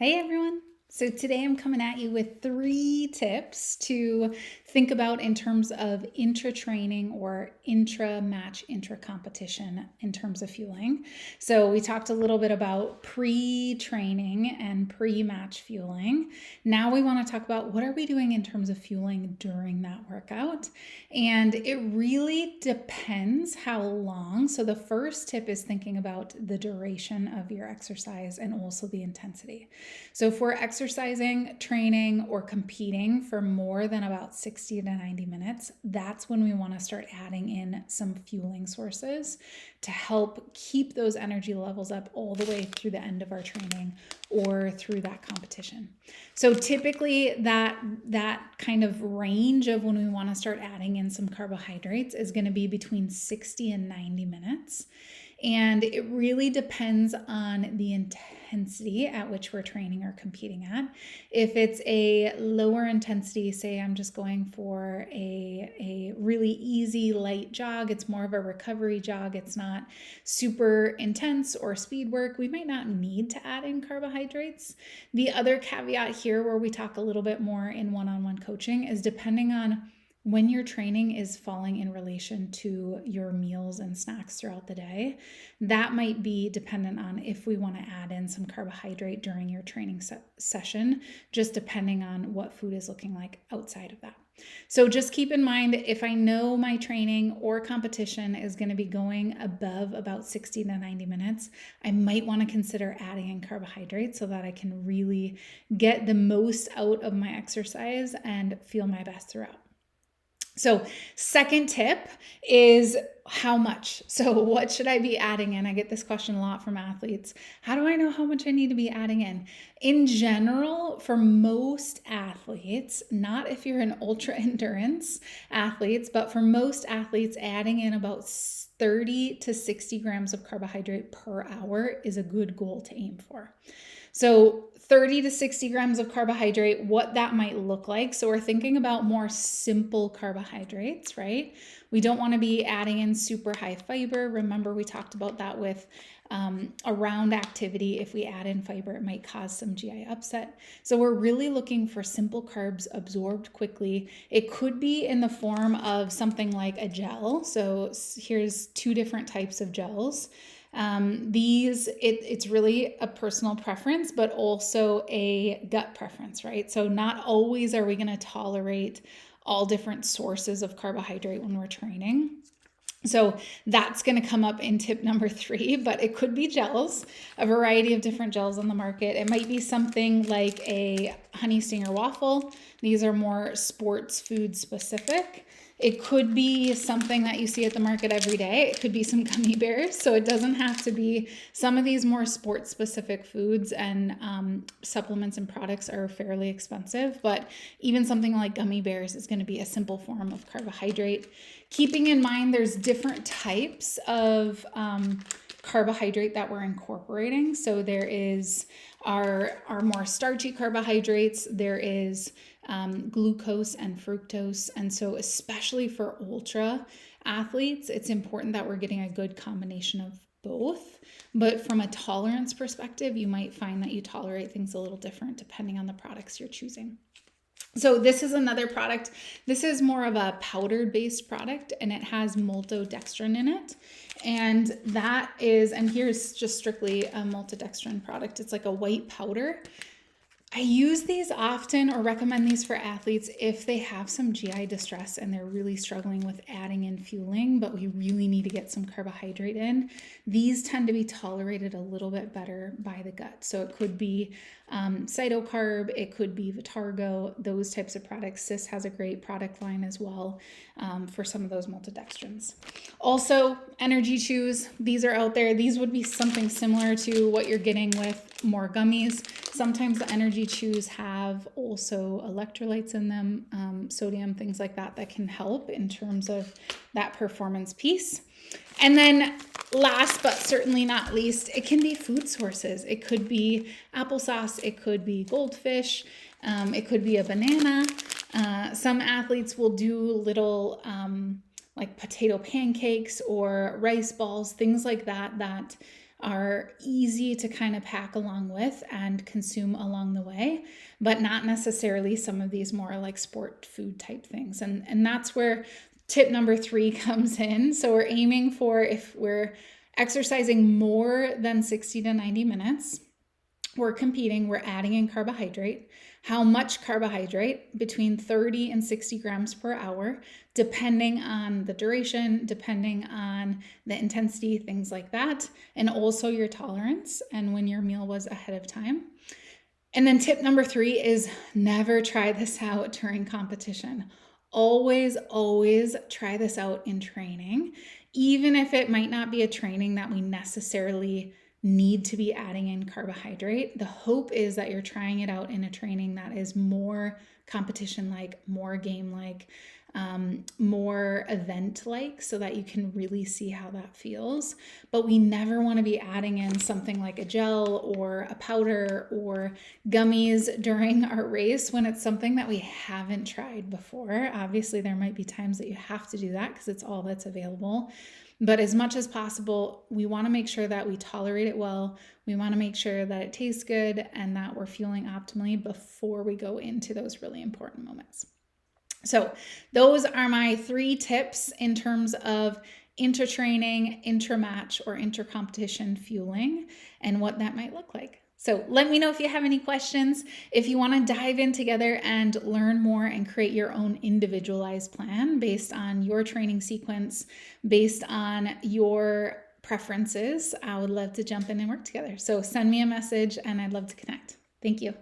Hey everyone. So today I'm coming at you with 3 tips to think about in terms of intra-training or intra-match, intra-competition in terms of fueling. So we talked a little bit about pre-training and pre-match fueling. Now we want to talk about what are we doing in terms of fueling during that workout. And it really depends how long. So the first tip is thinking about the duration of your exercise and also the intensity. So if we're exercising, training, or competing for more than about 60 to 90 minutes, that's when we want to start adding in some fueling sources to help keep those energy levels up all the way through the end of our training or through that competition. So typically that kind of range of when we want to start adding in some carbohydrates is going to be between 60 and 90 minutes. And it really depends on the intensity at which we're training or competing at. If it's a lower intensity, say I'm just going for a really easy light jog, it's more of a recovery jog, it's not super intense or speed work, we might not need to add in carbohydrates. The other caveat here where we talk a little bit more in one-on-one coaching is depending on when your training is falling in relation to your meals and snacks throughout the day. That might be dependent on if we want to add in some carbohydrate during your training session, just depending on what food is looking like outside of that. So just keep in mind, if I know my training or competition is going to be going above about 60 to 90 minutes, I might want to consider adding in carbohydrates so that I can really get the most out of my exercise and feel my best throughout. So second tip is how much? So what should I be adding in? I get this question a lot from athletes. How do I know how much I need to be adding in? In general, for most athletes, not if you're an ultra endurance athletes, but for most athletes, adding in about 30 to 60 grams of carbohydrate per hour is a good goal to aim for. So 30 to 60 grams of carbohydrate, what that might look like. So we're thinking about more simple carbohydrates, right? We don't want to be adding in super high fiber. Remember, we talked about that with around activity. If we add in fiber, it might cause some GI upset. So we're really looking for simple carbs absorbed quickly. It could be in the form of something like a gel. So here's 2 different types of gels. It's really a personal preference, but also a gut preference, right? So not always are we going to tolerate all different sources of carbohydrate when we're training. So that's going to come up in tip number 3, but it could be gels, a variety of different gels on the market. It might be something like a honey stinger waffle. These are more sports food specific. It could be something that you see at the market every day. It could be some gummy bears. So it doesn't have to be. Some of these more sports specific foods and supplements and products are fairly expensive, but even something like gummy bears is going to be a simple form of carbohydrate. Keeping in mind there's different types of carbohydrate that we're incorporating. So there is our more starchy carbohydrates. There is glucose and fructose. And so especially for ultra athletes, it's important that we're getting a good combination of both. But from a tolerance perspective, you might find that you tolerate things a little different depending on the products you're choosing. So this is another product. This is more of a powder-based product, and it has maltodextrin in it. And here's just strictly a maltodextrin product. It's like a white powder. I use these often or recommend these for athletes if they have some GI distress and they're really struggling with adding in fueling, but we really need to get some carbohydrate in. These tend to be tolerated a little bit better by the gut. So it could be Cytocarb, it could be Vitargo, those types of products. Cis has a great product line as well for some of those maltodextrins. Also, energy chews, these are out there. These would be something similar to what you're getting with more gummies. Sometimes the energy chews have also electrolytes in them, sodium, things like that can help in terms of that performance piece. And then last but certainly not least, it can be food sources. It could be applesauce, it could be goldfish, it could be a banana. Some athletes will do little like potato pancakes or rice balls, things like that are easy to kind of pack along with and consume along the way, but not necessarily some of these more like sport food type things. And that's where tip number 3 comes in. So we're aiming for, if we're exercising more than 60 to 90 minutes, we're competing, we're adding in carbohydrate. How much carbohydrate? Between 30 and 60 grams per hour, depending on the duration, depending on the intensity, things like that, and also your tolerance and when your meal was ahead of time. And then tip number 3 is never try this out during competition. Always, always try this out in training, even if it might not be a training that we necessarily need to be adding in carbohydrate. The hope is that you're trying it out in a training that is more competition-like, more game-like, more event-like, so that you can really see how that feels. But we never want to be adding in something like a gel or a powder or gummies during our race when it's something that we haven't tried before. Obviously, there might be times that you have to do that because it's all that's available. But as much as possible, we want to make sure that we tolerate it well. We want to make sure that it tastes good and that we're fueling optimally before we go into those really important moments. So those are my 3 tips in terms of intra-training, intra-match, or intra-competition fueling and what that might look like. So let me know if you have any questions. If you want to dive in together and learn more and create your own individualized plan based on your training sequence, based on your preferences, I would love to jump in and work together. So send me a message and I'd love to connect. Thank you.